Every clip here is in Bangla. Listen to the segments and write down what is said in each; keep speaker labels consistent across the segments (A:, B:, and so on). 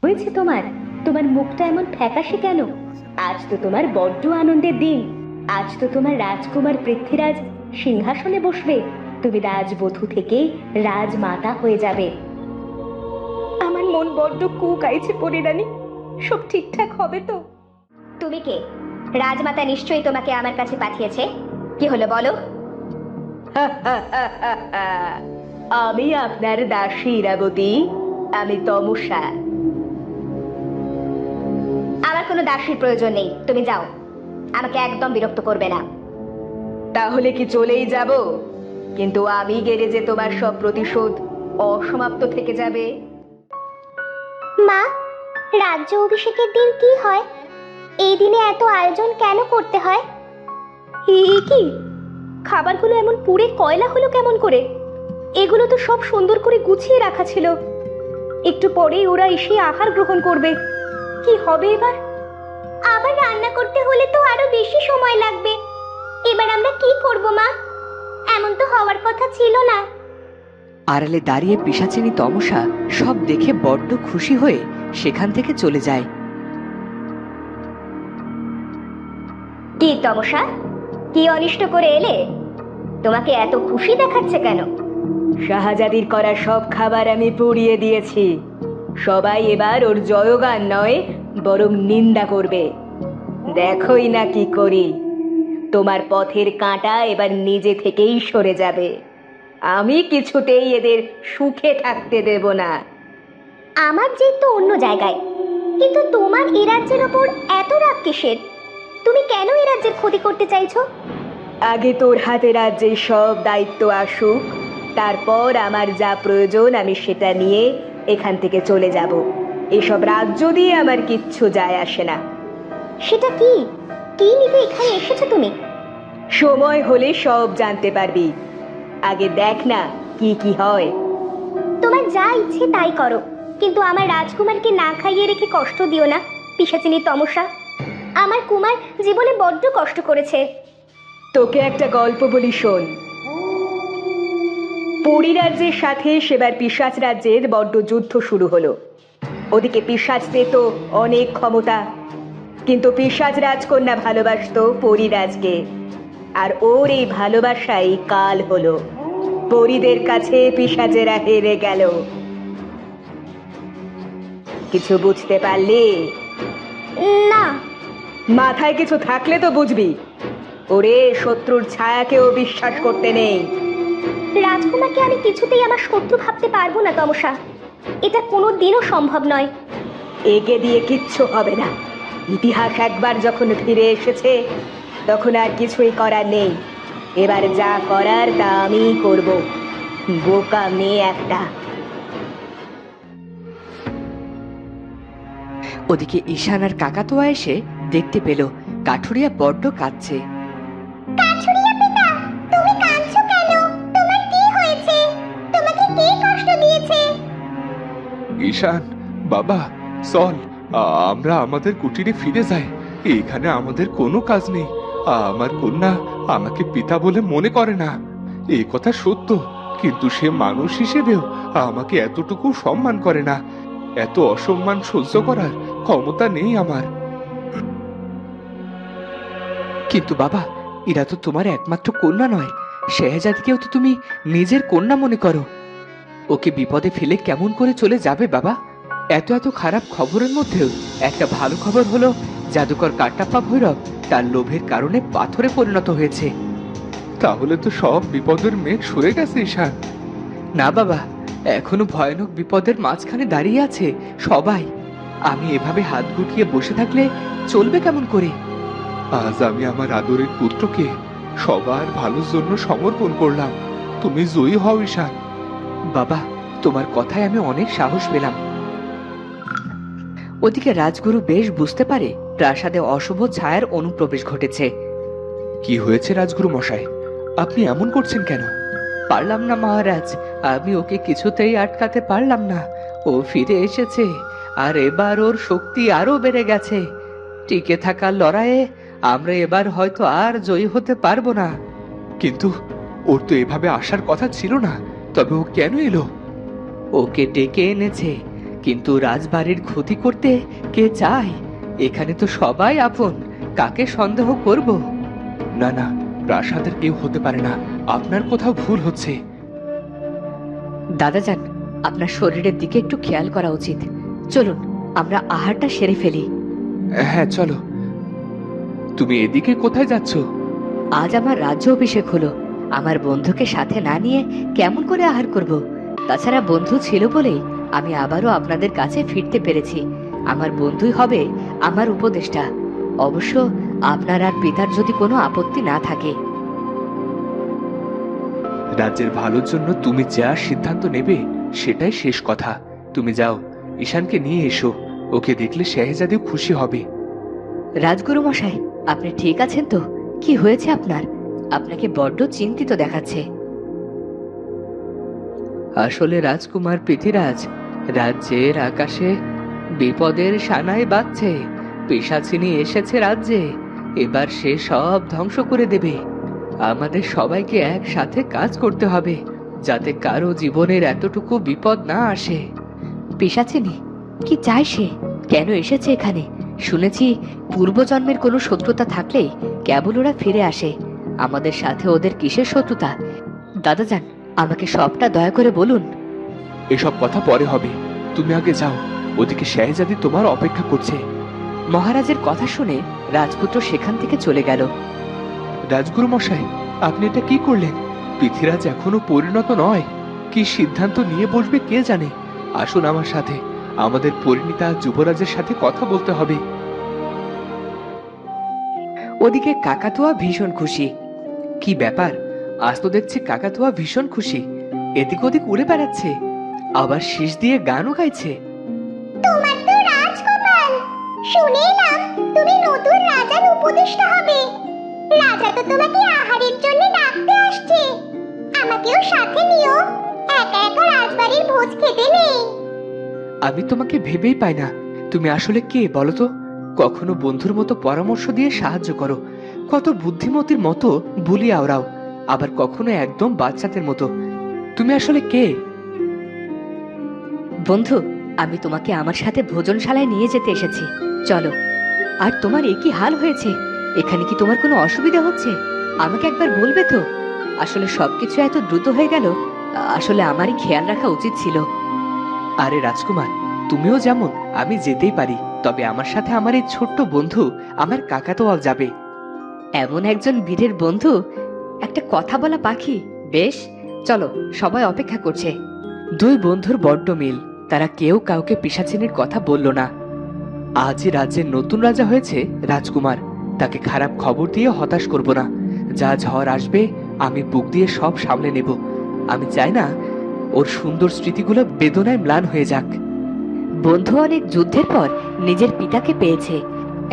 A: হয়েছে তোমার? তোমার মুখটা এমন ফ্যাকাশে কেন? আজ তো তোমার বড্ড আনন্দের দিন। আজ তো তোমার রাজকুমার পৃথ্বীরাজ সিংহাসনে বসবে। তুমি রাজবধূ থেকে রাজমাতা হয়ে যাবে। আমার মন বড্ড কুকাইছে পরিরানী। সব ঠিকঠাক হবে তো?
B: তুমি কে? রাজমাতা নিশ্চয়ই তোমাকে আমার কাছে পাঠিয়েছে। কি হলো বলো?
A: আমি আপনার দাসী ইরাবতী। আমি তমসা।
B: আমার কোনো দাসীর প্রয়োজন নেই, তুমি যাও। আমাকে একদম বিরক্ত করবে না।
A: তাহলে কি চলেই যাব? কিন্তু আমি গেলে যে তোমার সব প্রতিশোধ অসমাপ্ত থেকে যাবে।
B: মা, রাজ্য অভিষেকের দিন কি হয়? এই দিনে এত আয়োজন কেন করতে হয়?
A: কি খাবারগুলো এমন পুড়ে কয়লা হলো কেমন করে? এগুলো তো সব সুন্দর করে গুছিয়ে রাখা ছিল। একটু পরেই ওরা এসে আহার গ্রহণ করবে। কি হবে এবার?
B: আবার রান্না করতে হলে তো আরো বেশি সময় লাগবে। এবার আমরা কি করব মা? এমন তো হওয়ার কথা ছিল না।
C: আড়ালে দাঁড়িয়ে পিশাচিনী তমসা সব দেখে বড্ড খুশি হয়ে সেখান থেকে চলে যায়।
B: কি তমসা, কি অনিষ্ট করে এলে? তোমাকে এত খুশি দেখাচ্ছে কেন?
A: শাহজাদির করা সব খাবার আমি পুড়িয়ে দিয়েছি। সবাই এবার ওর জয়গান নয়, বরং নিন্দা করবে। দেখোই না কি করি। তোমার পথের কাঁটা এবার নিজে থেকেই সরে যাবে। আমি কিছুতেই এদের সুখে থাকতে দেব না।
B: আমার জেদ তো অন্য জায়গায়, কিন্তু তোমার এই রাজ্যের ওপর এত রাগ কিসের? তুমি কেন এই রাজ্যের ক্ষতি করতে চাইছো?
A: আগে তোর হাতে রাজ্যের সব দায়িত্ব আসুক, তারপর আমার যা প্রয়োজন আমি সেটা নিয়ে এখান থেকে চলে যাব। এসব রাজ্য দিয়ে আমার কিচ্ছু যায় আসে না।
B: সেটা কি? কি নিতে এখানে এসেছো তুমি?
A: সময় হলে সব জানতে পারবি। আগে দেখ না কি কি হয়।
B: তোমার যা ইচ্ছে তাই করো, কিন্তু আমার রাজকুমারকে না খাইয়ে রেখে কষ্ট দিও না পিশাচিনী তমসা। আমার কুমার জীবনে বড্ড কষ্ট করেছে।
A: তোকে একটা গল্প বলি, শোন। পরিরাজ্যের সাথে সেবার পিশাচ রাজ্যের বড্ড যুদ্ধ শুরু হলো। ওদিকে পিশাচদের তো অনেক ক্ষমতা, কিন্তু পিশাচ রাজকন্যা ভালোবাসতো পরিরাজকে। আর ওর এই ভালোবাসাই কাল হলো। পরিদের কাছে পিশাচেরা হেরে গেল। কিছু বুঝতে পারলি?
B: না।
A: মাথায় কিছু থাকলে তো বুঝবি। ওরে, শত্রুর ছায়াকেও বিশ্বাস করতে নেই।
B: রাজকুমারকে আমি কিছুতেই আমার শত্রু ভাবতে পারবো না তমসা। এটা কোনো দিনও সম্ভব নয়।
A: একে দিয়ে কিচ্ছু হবে না। ইতিহাস একবার যখন ফিরে এসেছে, তখন আর কিছুই করার নেই। এবার যা করার তা আমিই করব। বোকা মেয়ে একটা।
C: ওদিকে ঈশান আর কাকাতুয়া এসে দেখতে পেল কাঠুরিয়া বড্ড কাঁদছে।
B: কাঠুরিয়া পিতা, তুমি কাঁদছো কেন? তোমার কি হয়েছে? তোমাকে কে কষ্ট দিয়েছে?
D: ঈশান, বাবা, চল আমরা আমাদের কুটিরে ফিরে যাই। এখানে আমাদের কোনো কাজ নেই। আমার কন্যা আমাকে পিতা বলে মনে করে না। এই কথা সত্য, কিন্তু সে মানুষ হিসেবেও আমাকে এতটুকু সম্মান করে না। এত অসম্মান সহ্য করার ক্ষমতা নেই আমার।
C: কিন্তু বাবা, এরা তো তোমার একমাত্র কন্যা নয়। শেহজাদকেও তো তুমি নিজের কন্যা মনে করো। ওকে বিপদে ফেলে কেমন করে চলে যাবে বাবা? এত এত খারাপ খবরের মধ্যেও একটা ভালো খবর হলো, জাদুকর কাটাপ্পা ভৈরব তার লোভের কারণে পাথরে পরিণত হয়েছে।
D: তাহলে তো সব বিপদের মেঘ সরে গেছে ঈশান।
C: না বাবা, এখনো ভয়ানক বিপদের মাঝখানে দাঁড়িয়ে আছে সবাই। আমি এভাবে হাত গুটিয়ে বসে থাকলে চলবে কেমন করে?
D: আজ আমি আমার আদরের পুত্রকে সবার ভালোর জন্য সমর্পণ করলাম। তুমি জয়ী হও ঈশান।
C: বাবা, তোমার কথায় আমি অনেক সাহস পেলাম। ওদিকে রাজগুরু বেশ বুঝতে পারে প্রাসাদে অশুভ ছায়ার অনুপ্রবেশ ঘটেছে।
D: কি হয়েছে রাজগুরু মশাই? আপনি এমন করছেন কেন?
C: পারলাম না মহারাজ, আমি ওকে কিছুতেই আটকাতে পারলাম না। ও ফিরে এসেছে, আর এবার ওর শক্তি আরো বেড়ে গেছে। টিকে থাকার লড়াইয়ে আমরা এবার হয়তো আর জয়ী হতে পারবো না।
D: কিন্তু ওর তো এভাবে আসার কথা ছিল না। তবে ও কেন এলো?
C: ওকে ডেকে এনেছে কিন্তু রাজবাড়ির ক্ষতি করতে কে চায়? এখানে তো সবাই আপন, কাকে সন্দেহ করব?
D: না না, প্রাসাদের কেউ হতে পারে না। আপনার কোথাও ভুল হচ্ছে।
A: দাদাজান, আপনার শরীরের দিকে একটু খেয়াল করা উচিত। চলুন আমরা আহারটা সেরে ফেলি।
D: হ্যাঁ চলো। তুমি এদিকে কোথায় যাচ্ছ?
A: আজ আমার রাজ্য অভিষেক হলো। আমার বন্ধুকে সাথে না নিয়ে কেমন করে আহার করব? তাছাড়া বন্ধু ছিল বলেই আমি আবারও আপনাদের কাছে ফিরতে পেরেছি। আমার বন্ধুই হবে আমার উপদেষ্টা, অবশ্য আপনার আর পিতার যদি কোনো আপত্তি না থাকে।
D: রাজ্যের ভালোর জন্য তুমি যা সিদ্ধান্ত নেবে সেটাই শেষ কথা। তুমি যাও, ঈশানকে নিয়ে এসো। ওকে দেখলে শেহজাদিও খুশি হবে।
A: রাজগুরু মশাই, আপনি ঠিক আছেন তো? কি হয়েছে আপনার? আপনাকে বড্ড চিন্তিত দেখাচ্ছে।
C: আসলে রাজকুমার পৃথ্বীরাজ, রাজ্যের আকাশে বিপদের সানাই বাজছে। পিশাচিনী এসেছে রাজ্যে, এবার সে সব ধ্বংস করে দেবে। আমাদের সবাইকে একসাথে কাজ করতে হবে, যাতে কারো জীবনের এতটুকু বিপদ না আসে।
A: পিশাচিনী? কি চায় সে? কেন এসেছে এখানে? শুনেছি পূর্বজন্মের কোনো শত্রুতা থাকলেই কেবল ওরা ফিরে আসে। আমাদের সাথে ওদের কিসের শত্রুতা? দাদাজান, আমাকে সবটা দয়া করে বলুন।
D: এসব কথা পরে হবে, তুমি আগে যাও। ওদিকে শেহজাদি তোমার অপেক্ষা করছে।
A: মহারাজের কথা শুনে রাজপুত্র সেখান থেকে চলে গেল।
D: রাজগুরু মশাই, আপনি এটা কি করলেন? পৃথ্বীরাজ এখনো পরিণত নয়। কি সিদ্ধান্ত নিয়ে বসবে কে জানে। আসুন আমার সাথে, আমাদের পরিণীতা যুবরাজের সাথে কথা বলতে হবে।
C: ওদিকে কাকাতুয়া ভীষণ খুশি। কি ব্যাপার, আজ তো দেখছি কাকাতুয়া ভীষণ খুশি, এদিক ওদিক উড়ে বেড়াচ্ছে, আবার শীষ দিয়ে গানও গাইছে।
B: তোমার তো রাজকুমার, শুনেলাম তুমি নতুন রাজার উপদেষ্টা হবে। রাজা তো তোমাকে আহারের জন্য ডাকতে আসছে। আমাকেও সাথে নিও, একা একা রাজবাড়ির ভোজ খেতে নেই।
C: আমি তোমাকে ভেবেই পাই না, তুমি আসলে কে বলো তো? কখনো বন্ধুর মতো পরামর্শ দিয়ে সাহায্য করো, কত বুদ্ধিমতির মতো বুলি আওড়াও, আবার কখনো একদম বাচ্চাদের মতো। তুমি আসলে কে?
A: বন্ধু, আমি তোমাকে আমার সাথে ভোজনশালায় নিয়ে যেতে এসেছি, চলো। আর তোমার এ কি হাল হয়েছে? এখানে কি তোমার কোনো অসুবিধা হচ্ছে? আমাকে একবার বলবে তো? আসলে সবকিছু এত দ্রুত হয়ে গেল, আসলে আমারই খেয়াল রাখা উচিত ছিল।
C: আরে রাজকুমার, তুমিও যেমন, আমি যেতেই পারি, তবে আমার সাথে আমার এই ছোট্ট বন্ধু, আমার কাকাতোয়াও যাবে।
A: এমন একজন বীরের বন্ধু, একটা কথা বলা পাখি। বেশ, চলো, সবাই অপেক্ষা করছে।
C: দুই বন্ধুর বড্ড মিল, তারা কেউ কাউকে পিশাচিনীর কথা বলল না। আজই রাজ্যের নতুন রাজা হয়েছে রাজকুমার, তাকে খারাপ খবর দিয়ে হতাশ করব না। যা ঝড় আসবে আমি বুক দিয়ে সব সামলে নেব। আমি চাই না ওর সুন্দর স্মৃতিগুলো বেদনায় ম্লান হয়ে যাক।
A: বন্ধু অনেক যুদ্ধের পর নিজের পিতাকে পেয়েছে,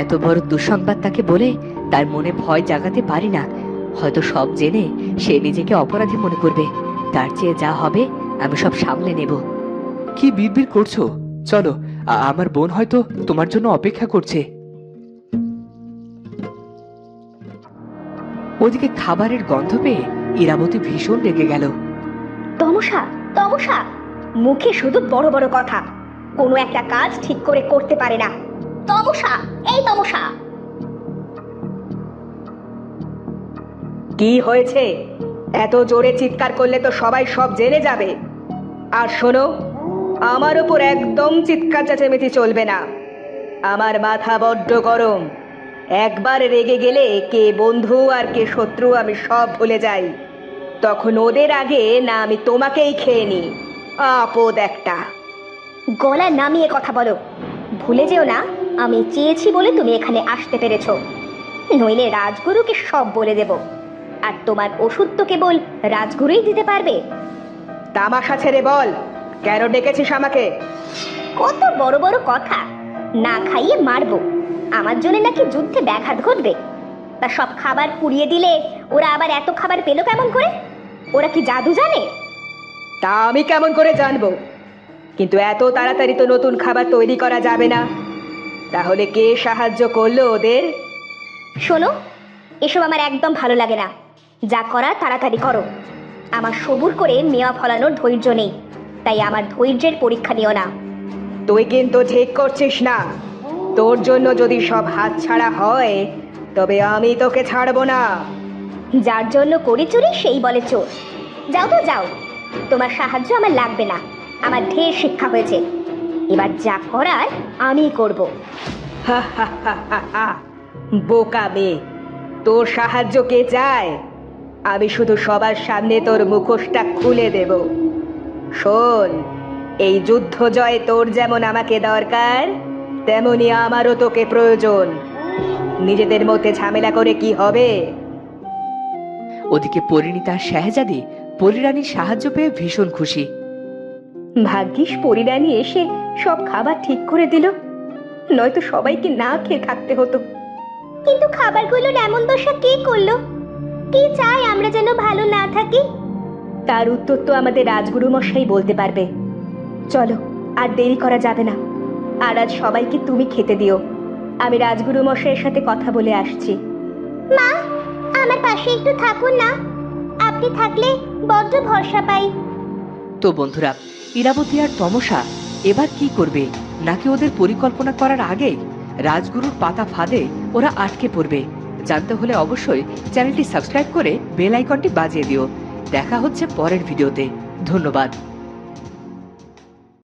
A: এত বড় দুঃসংবাদ তাকে বলে তার মনে ভয় জাগাতে পারি না। হয়তো সব জেনে সে নিজেকে অপরাধী মনে করবে। তার চেয়ে যা হবে আমি সব সামলে নেব।
C: কি বিড়বিড় করছো? চলো, আমার বোন হয়তো তোমার জন্য অপেক্ষা করছে। ওদিকে খাবারের গন্ধ পেয়ে ইরাবতী ভীষণ রেগে গেল।
B: তমসা, তমসা, মুখে শুধু বড় বড় কথা, কোনো একটা কাজ ঠিক করে করতে পারে না। তমসা, এই তমসা।
A: কি হয়েছে? এত জোরে চিৎকার করলে তো সবাই সব জেনে যাবে। আর শোনো, আমার উপর একদম চিৎকার চেঁচামেচি চলবে না। আমার মাথা বড্ড গরম। একবার রেগে গেলে কে বন্ধু আর কে শত্রু আমি সব ভুলে যাই। তখন ওদের আগে না আমি তোমাকেই খেয়ে নিই। আপদ একটা।
B: গলা নামিয়ে কথা বলো। ভুলে যেও না আমি চেয়েছি বলে তুমি এখানে আসতে পেরেছো, নইলে রাজগুরুকে সব বলে দেব। আর তোমার ওষুধ তো কেবল রাজগুরুই দিতে পারবে।
A: তামাশা ছেড়ে বল, কেন ডেকেছিস আমাকে?
B: কত বড় বড় কথা, না খাইয়ে মারবো, আমার জন্য নাকি যুদ্ধে ব্যাঘাত ঘটবে। তা সব খাবার পুড়িয়ে দিলে ওরা আবার এত খাবার পেলো কেমন করে? ওরা কি জাদু জানে?
A: তা আমি কেমন করে জানবো? কিন্তু এত তাড়াতাড়ি তো নতুন খাবার তৈরি করা যাবে না। তাহলে কে সাহায্য করলো ওদের?
B: শোনো, এসব আমার একদম ভালো লাগে না। যা করার তাড়াতাড়ি করো। আমার সবুর করে মেওয়া ফলানোর ধৈর্য নেই, তাই আমার ধৈর্যের পরীক্ষা নিও না।
A: তুই কিন্তু ঠিক করছিস না। তোর জন্য যদি সব হাতছাড়া হয় তবে আমি তোকে ছাড়বো না।
B: যার জন্য করি চুরি সেই বলে চোর। যাও তো যাও, তোমার সাহায্য আমার লাগবে না। আমার ঢের শিক্ষা হয়েছে, এবার যা করার আমি করব।
A: হা হা হা হা হা। বোকা মেয়ে, তোর সাহায্য কে চায়? আমি শুধু সবার সামনে তোর মুখোশটা খুলে দেব। শোন, এই যুদ্ধ জয়ে তোর যেমন আমাকে দরকার, তেমনি আমারও তোকে প্রয়োজন। নিজেদের মধ্যে ঝামেলা করে কি হবে?
C: ওদিকে পরিণীতা আর শেহজাদি পরিরানীর সাহায্য পেয়ে ভীষণ খুশি।
A: ভাগ্যিস পরিরানী এসে সব খাবার ঠিক করে দিল, নয়তো সবাইকে না খেয়ে থাকতে হতো।
B: কিন্তু খাবারগুলোর এমন দশা কে করলো? কে চায় আমরা যেন ভালো না থাকি?
A: তার উত্তর তো আমাদের রাজগুরু মশাই বলতে পারবে। চলো, আর দেরি করা যাবে না। আর আজ সবাইকে তুমি খেতে দিও। আমি রাজগুরু মশাইয়ের সাথে কথা বলে আসছি।
B: মা, আমার পাশে একটু থাকুন না। আপনি থাকলে বড্ড ভরসা পাই।
C: তো বন্ধুরা, ইরাবতী আর তমসা এবার কি করবে? নাকি ওদের পরিকল্পনা করার আগেই রাজগুরুর পাতা ফাঁদে ওরা আটকে পড়বে? জানতে হলে অবশ্যই চ্যানেলটি সাবস্ক্রাইব করে বেল আইকনটি বাজিয়ে দিও। দেখা হচ্ছে পরের ভিডিওতে। ধন্যবাদ।